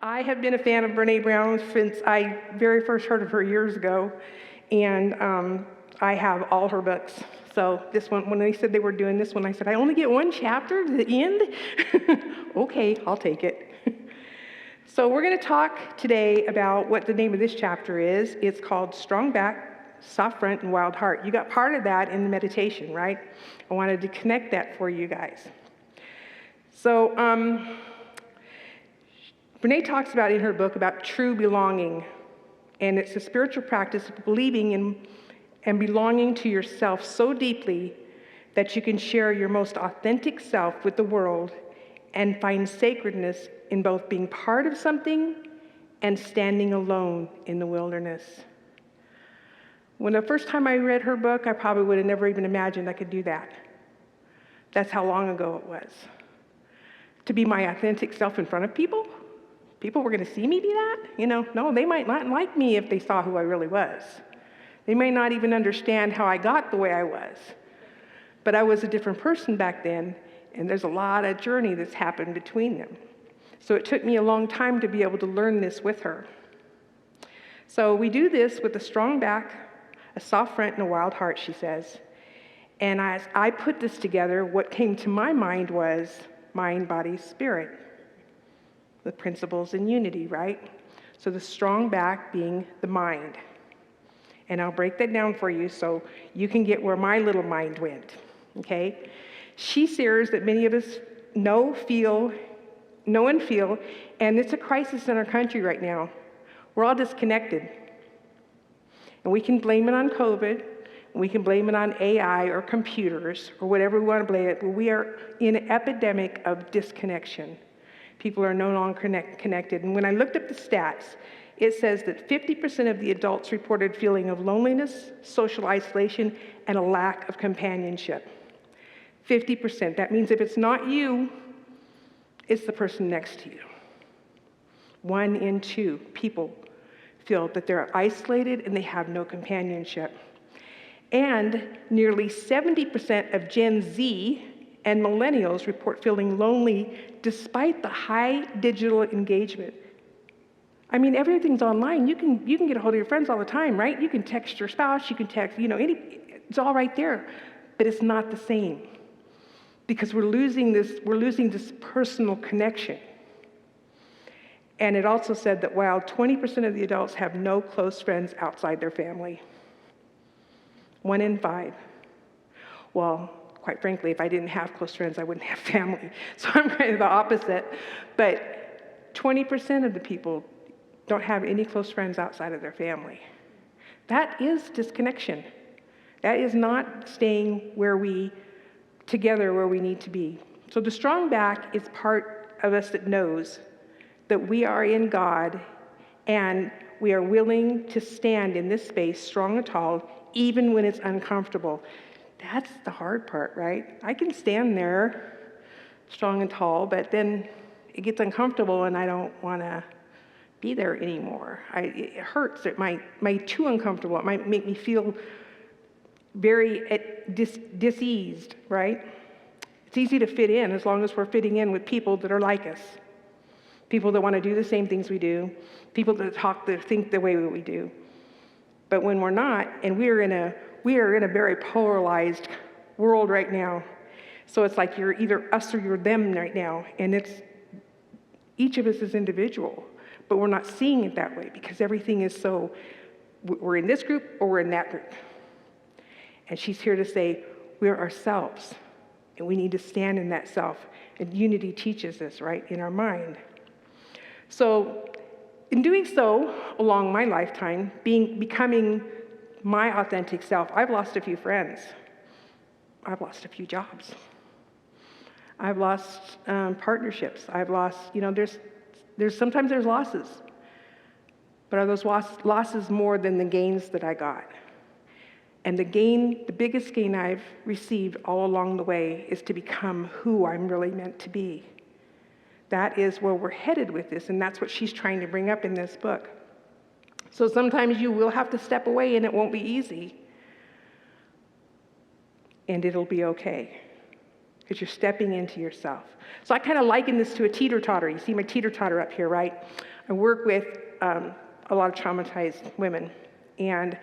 I have been a fan of Brene Brown since I very first heard of her years ago, and I have all her books. So this one, when they said they were doing this one, I said, I only get one chapter to the end? Okay, I'll take it. So we're going to talk today about what the name of this chapter is. It's called Strong Back, Soft Front, and Wild Heart. You got part of that in the meditation, right? I wanted to connect that for you guys. So Brene talks about in her book about true belonging, and it's a spiritual practice of believing in and belonging to yourself so deeply that you can share your most authentic self with the world and find sacredness in both being part of something and standing alone in the wilderness. When the first time I read her book, I probably would have never even imagined I could do that. That's how long ago it was. To be my authentic self in front of people? People were going to see me be that? No, they might not like me if they saw who I really was. They may not even understand how I got the way I was. But I was a different person back then, and there's a lot of journey that's happened between them. So it took me a long time to be able to learn this with her. So we do this with a strong back, a soft front, and a wild heart, she says. And as I put this together, what came to my mind was mind, body, spirit. The principles in unity, right? So the strong back being the mind. And I'll break that down for you so you can get where my little mind went, okay? She shares that many of us know and feel, and it's a crisis in our country right now. We're all disconnected. And we can blame it on COVID, and we can blame it on AI or computers or whatever we want to blame it, but we are in an epidemic of disconnection. People are no longer connected. And when I looked up the stats, it says that 50% of the adults reported feeling of loneliness, social isolation, and a lack of companionship. 50%. That means if it's not you, it's the person next to you. 1 in 2 people feel that they're isolated and they have no companionship. And nearly 70% of Gen Z and millennials report feeling lonely despite the high digital engagement. I mean, everything's online. You can get a hold of your friends all the time, right? You can text your spouse, you can text, it's all right there. But it's not the same because we're losing this personal connection. And it also said that while 20% of the adults have no close friends outside their family, 1 in 5. Well, quite frankly, if I didn't have close friends, I wouldn't have family. So I'm kind of the opposite. But 20% of the people don't have any close friends outside of their family. That is disconnection. That is not staying together where we need to be. So the strong back is part of us that knows that we are in God and we are willing to stand in this space strong and tall, even when it's uncomfortable. That's the hard part, right? I can stand there strong and tall, but then it gets uncomfortable and I don't want to be there anymore. It hurts. It might too uncomfortable. It might make me feel very diseased, right? It's easy to fit in as long as we're fitting in with people that are like us. People that want to do the same things we do. People that think the way we do. But when we're not, and we are in a very polarized world right now. So it's like you're either us or you're them right now. And each of us is individual, but we're not seeing it that way because everything is so, we're in this group or we're in that group. And she's here to say, we're ourselves, and we need to stand in that self. And unity teaches us, right, in our mind. So in doing so, along my lifetime, becoming my authentic self, I've lost a few friends. I've lost a few jobs. I've lost partnerships. I've lost, sometimes there's losses. But are those losses more than the gains that I got? And the biggest gain I've received all along the way is to become who I'm really meant to be. That is where we're headed with this, and that's what she's trying to bring up in this book. So sometimes you will have to step away, and it won't be easy. And it'll be okay, because you're stepping into yourself. So I kind of liken this to a teeter-totter. You see my teeter-totter up here, right? I work with a lot of traumatized women, and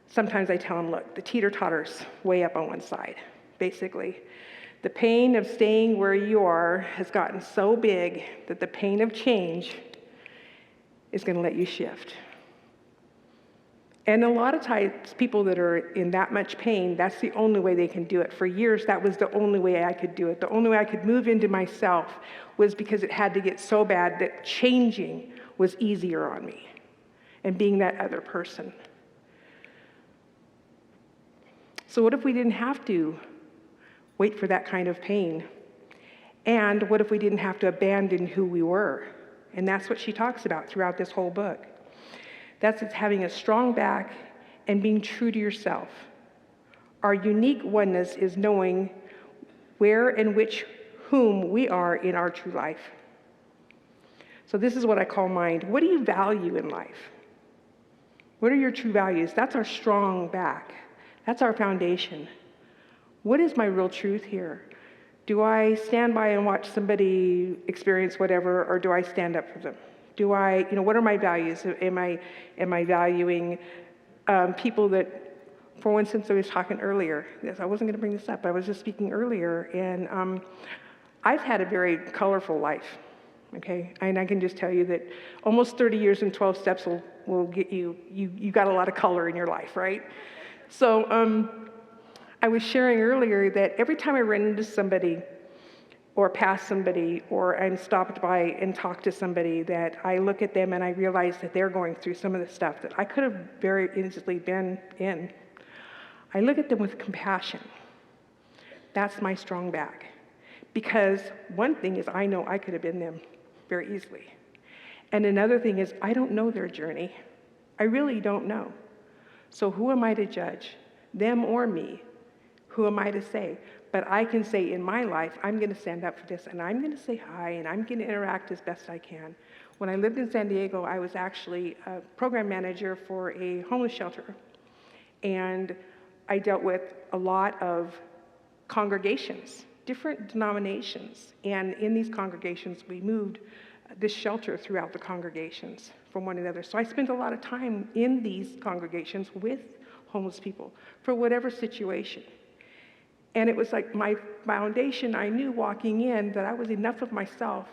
sometimes I tell them, look, the teeter-totter's way up on one side, basically. The pain of staying where you are has gotten so big that the pain of change is going to let you shift. And a lot of times, people that are in that much pain, that's the only way they can do it. For years, that was the only way I could do it. The only way I could move into myself was because it had to get so bad that changing was easier on me and being that other person. So what if we didn't have to wait for that kind of pain? And what if we didn't have to abandon who we were? And that's what she talks about throughout this whole book. That's having a strong back and being true to yourself. Our unique oneness is knowing where and whom we are in our true life. So this is what I call mind. What do you value in life? What are your true values? That's our strong back. That's our foundation. What is my real truth here? Do I stand by and watch somebody experience whatever, or do I stand up for them? What are my values? Am I valuing people that, for instance, I was talking earlier. Yes, I wasn't going to bring this up. I was just speaking earlier, and I've had a very colorful life, okay? And I can just tell you that almost 30 years and 12 steps will get you got a lot of color in your life, right? So I was sharing earlier that every time I run into somebody or pass somebody, or I'm stopped by and talk to somebody, that I look at them and I realize that they're going through some of the stuff that I could have very easily been in. I look at them with compassion. That's my strong back. Because one thing is, I know I could have been them very easily. And another thing is, I don't know their journey. I really don't know. So who am I to judge? Them or me? Who am I to say? But I can say in my life, I'm going to stand up for this, and I'm going to say hi, and I'm going to interact as best I can. When I lived in San Diego, I was actually a program manager for a homeless shelter. And I dealt with a lot of congregations, different denominations. And in these congregations, we moved this shelter throughout the congregations from one another. So I spent a lot of time in these congregations with homeless people for whatever situation. And it was like my foundation. I knew walking in that I was enough of myself,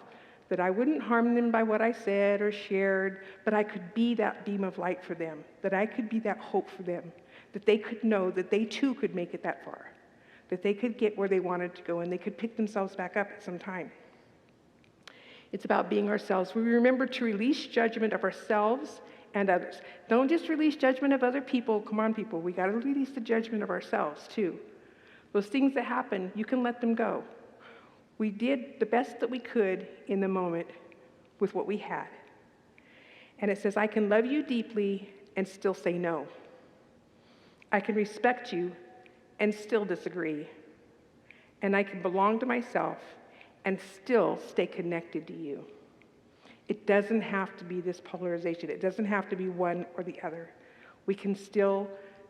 that I wouldn't harm them by what I said or shared, but I could be that beam of light for them, that I could be that hope for them, that they could know that they too could make it that far, that they could get where they wanted to go, and they could pick themselves back up at some time. It's about being ourselves. We remember to release judgment of ourselves and others. Don't just release judgment of other people. Come on, people. We got to release the judgment of ourselves too. Those things that happen, you can let them go. We did the best that we could in the moment with what we had. And it says, I can love you deeply and still say no. I can respect you and still disagree. And I can belong to myself and still stay connected to you. It doesn't have to be this polarization. It doesn't have to be one or the other. We can still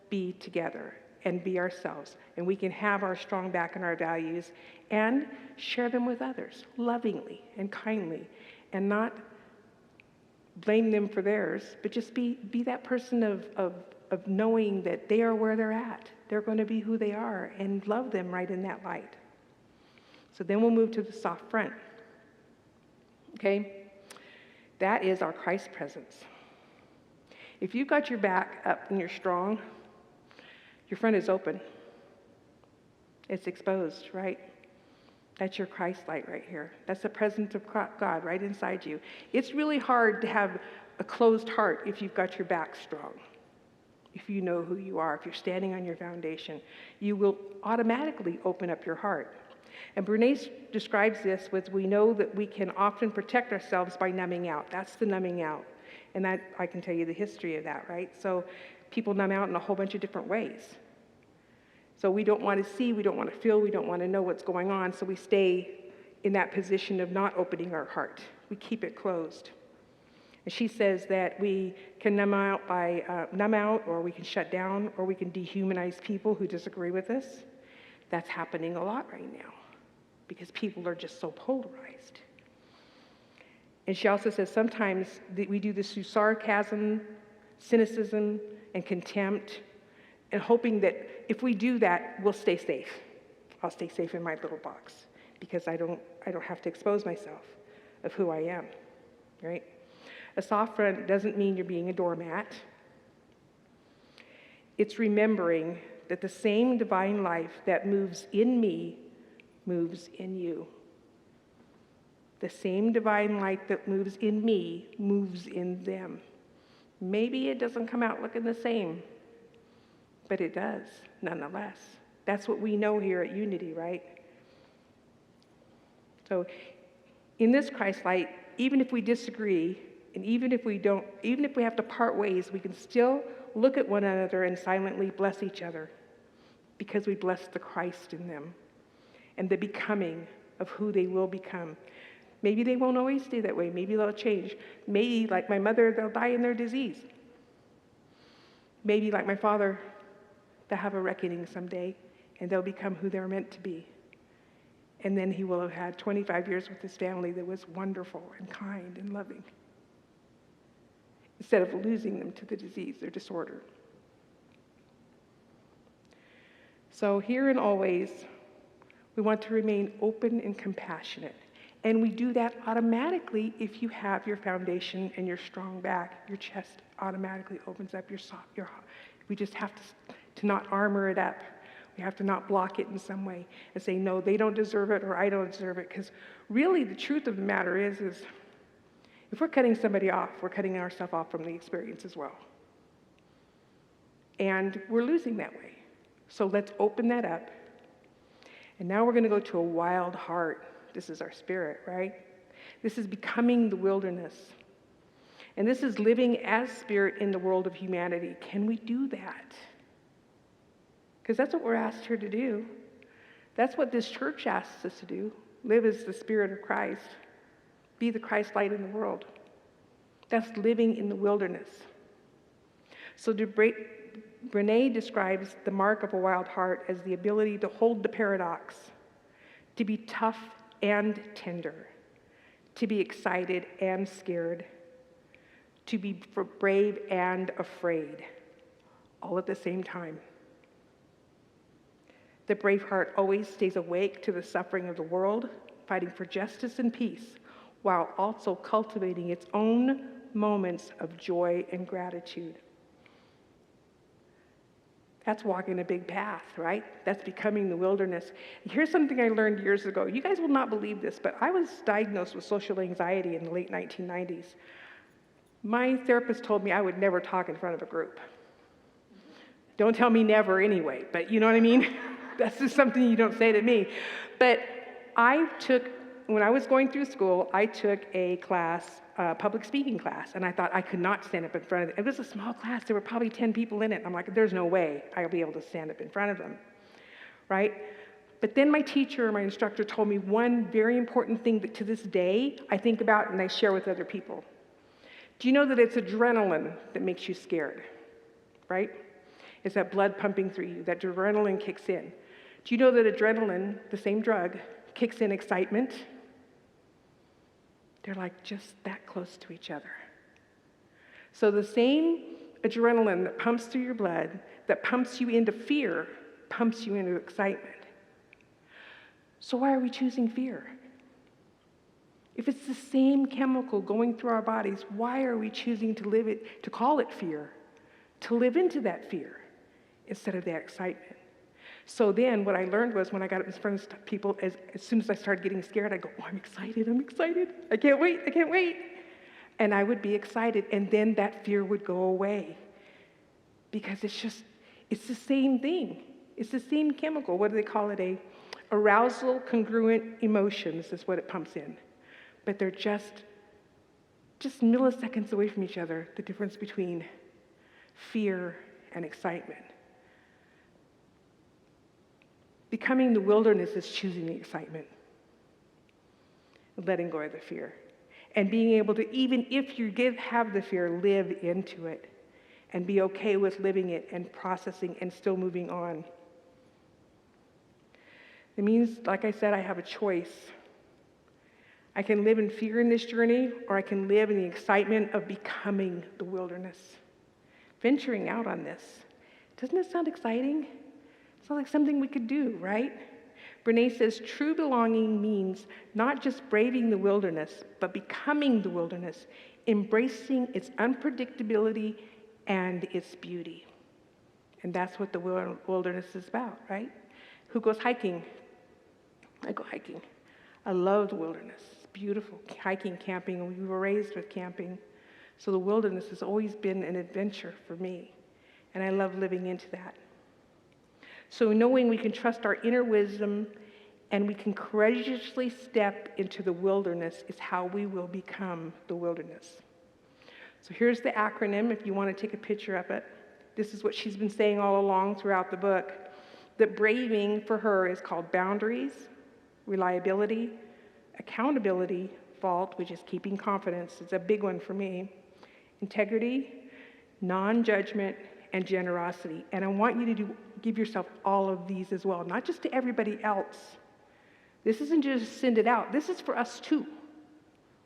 be together and be ourselves. And we can have our strong back and our values and share them with others lovingly and kindly, and not blame them for theirs, but just be that person of knowing that they are where they're at. They're going to be who they are, and love them right in that light. So then we'll move to the soft front. Okay? That is our Christ presence. If you've got your back up and you're strong, your front is open. It's exposed, right? That's your Christ light right here. That's the presence of God right inside you. It's really hard to have a closed heart if you've got your back strong. If you know who you are, if you're standing on your foundation, you will automatically open up your heart. And Bernays describes this with, we know that we can often protect ourselves by numbing out. That's the numbing out. And that, I can tell you the history of that, right? So people numb out in a whole bunch of different ways. So we don't want to see, we don't want to feel, we don't want to know what's going on, so we stay in that position of not opening our heart. We keep it closed. And she says that we can numb out, or we can shut down, or we can dehumanize people who disagree with us. That's happening a lot right now because people are just so polarized. And she also says sometimes that we do this through sarcasm, cynicism, and contempt, and hoping that if we do that, we'll stay safe. I'll stay safe in my little box because I don't have to expose myself of who I am, right? A soft front doesn't mean you're being a doormat. It's remembering that the same divine life that moves in me moves in you. The same divine light that moves in me moves in them. Maybe it doesn't come out looking the same, but it does, nonetheless. That's what we know here at Unity, right? So in this Christ light, even if we disagree, and even if we have to part ways, we can still look at one another and silently bless each other because we bless the Christ in them and the becoming of who they will become. Maybe they won't always stay that way. Maybe they'll change. Maybe, like my mother, they'll die in their disease. Maybe, like my father, they'll have a reckoning someday and they'll become who they're meant to be. And then he will have had 25 years with his family that was wonderful and kind and loving, instead of losing them to the disease or disorder. So here and always, we want to remain open and compassionate. And we do that automatically if you have your foundation and your strong back. Your chest automatically opens up. We just have to not armor it up. We have to not block it in some way and say, no, they don't deserve it or I don't deserve it. Because really the truth of the matter is if we're cutting somebody off, we're cutting ourselves off from the experience as well. And we're losing that way. So let's open that up. And now we're going to go to a wild heart. This is our spirit, right? This is becoming the wilderness. And this is living as spirit in the world of humanity. Can we do that? Because that's what we're asked here to do. That's what this church asks us to do. Live as the Spirit of Christ. Be the Christ light in the world. That's living in the wilderness. So Brene describes the mark of a wild heart as the ability to hold the paradox, to be tough and tender, to be excited and scared, to be brave and afraid, all at the same time. The brave heart always stays awake to the suffering of the world, fighting for justice and peace, while also cultivating its own moments of joy and gratitude. That's walking a big path, right? That's becoming the wilderness. Here's something I learned years ago. You guys will not believe this, but I was diagnosed with social anxiety in the late 1990s. My therapist told me I would never talk in front of a group. Don't tell me never anyway, but you know what I mean? That's just something you don't say to me. But when I was going through school, I took a class, public speaking class, and I thought I could not stand up in front of them. It was a small class. There were probably 10 people in it. I'm like, there's no way I'll be able to stand up in front of them, right? But then my teacher, my instructor, told me one very important thing that to this day I think about and I share with other people. Do you know that it's adrenaline that makes you scared, right? It's that blood pumping through you, that adrenaline kicks in. Do you know that adrenaline, the same drug, kicks in excitement? They're like just that close to each other. So the same adrenaline that pumps through your blood, that pumps you into fear, pumps you into excitement. So why are we choosing fear? If it's the same chemical going through our bodies, why are we choosing to call it fear, to live into that fear instead of that excitement? So then what I learned was when I got up in front of people, as soon as I started getting scared, I go, oh, I'm excited, I can't wait. And I would be excited, and then that fear would go away. Because it's the same thing. It's the same chemical. What do they call it? Arousal congruent emotions is what it pumps in. But they're just milliseconds away from each other, the difference between fear and excitement. Becoming the wilderness is choosing the excitement, letting go of the fear, and being able to, even if you have the fear, live into it and be okay with living it and processing and still moving on. It means, like I said, I have a choice. I can live in fear in this journey, or I can live in the excitement of becoming the wilderness. Venturing out on this. Doesn't it sound exciting? It sounds like something we could do, right? Brene says true belonging means not just braving the wilderness, but becoming the wilderness, embracing its unpredictability and its beauty. And that's what the wilderness is about, right? Who goes hiking? I go hiking. I love the wilderness. It's beautiful. Hiking, camping, and we were raised with camping. So the wilderness has always been an adventure for me. And I love living into that. So knowing we can trust our inner wisdom and we can courageously step into the wilderness is how we will become the wilderness. So here's the acronym if you want to take a picture of it. This is what she's been saying all along throughout the book. That braving for her is called boundaries, reliability, accountability, vault, which is keeping confidence. It's a big one for me. Integrity, non-judgment, and generosity. And I want you to give yourself all of these as well, not just to everybody else. This isn't just send it out. This is for us too.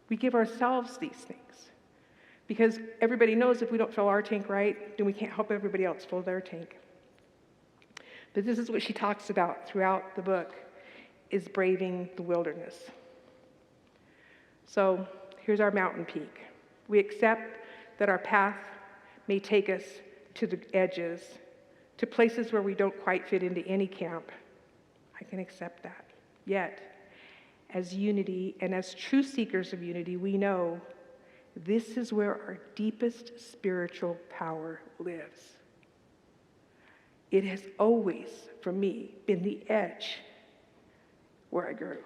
We give ourselves these things. Because everybody knows if we don't fill our tank right, then we can't help everybody else fill their tank. But this is what she talks about throughout the book, is braving the wilderness. So here's our mountain peak. We accept that our path may take us to the edges, to places where we don't quite fit into any camp. I can accept that. Yet, as unity and as true seekers of unity, we know this is where our deepest spiritual power lives. It has always, for me, been the edge where I grew,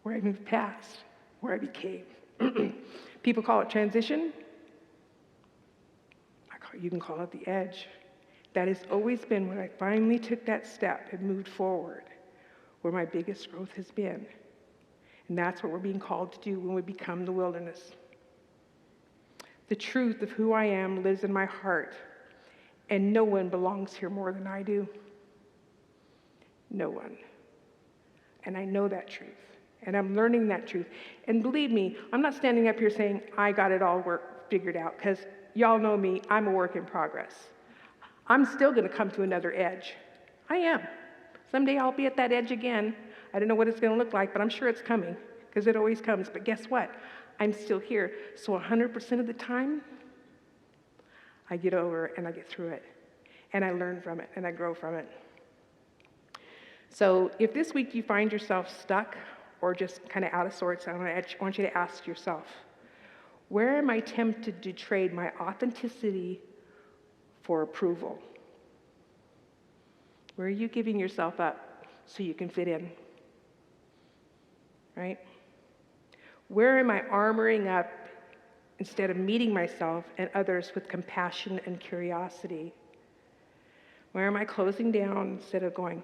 where I moved past, where I became. People call it transition. You can call it the edge. That has always been when I finally took that step and moved forward, where my biggest growth has been. And that's what we're being called to do when we become the wilderness. The truth of who I am lives in my heart, and no one belongs here more than I do. No one. And I know that truth, and I'm learning that truth. And believe me, I'm not standing up here saying I got it all figured out, because y'all know me, I'm a work in progress. I'm still going to come to another edge. I am. Someday I'll be at that edge again. I don't know what it's going to look like, but I'm sure it's coming, because it always comes. But guess what? I'm still here. So 100% of the time, I get over and I get through it. And I learn from it, and I grow from it. So if this week you find yourself stuck or just kind of out of sorts, I want you to ask yourself, where am I tempted to trade my authenticity for approval? Where are you giving yourself up so you can fit in? Right? Where am I armoring up instead of meeting myself and others with compassion and curiosity? Where am I closing down instead of going,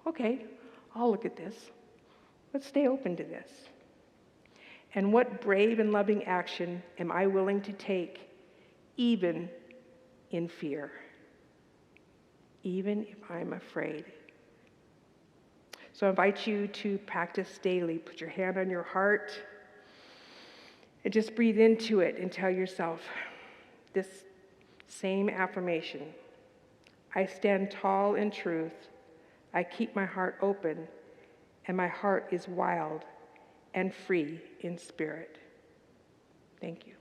okay, I'll look at this. Let's stay open to this. And what brave and loving action am I willing to take, even in fear? Even if I'm afraid. So I invite you to practice daily. Put your hand on your heart and just breathe into it and tell yourself this same affirmation. I stand tall in truth. I keep my heart open, and my heart is wild and free in spirit. Thank you.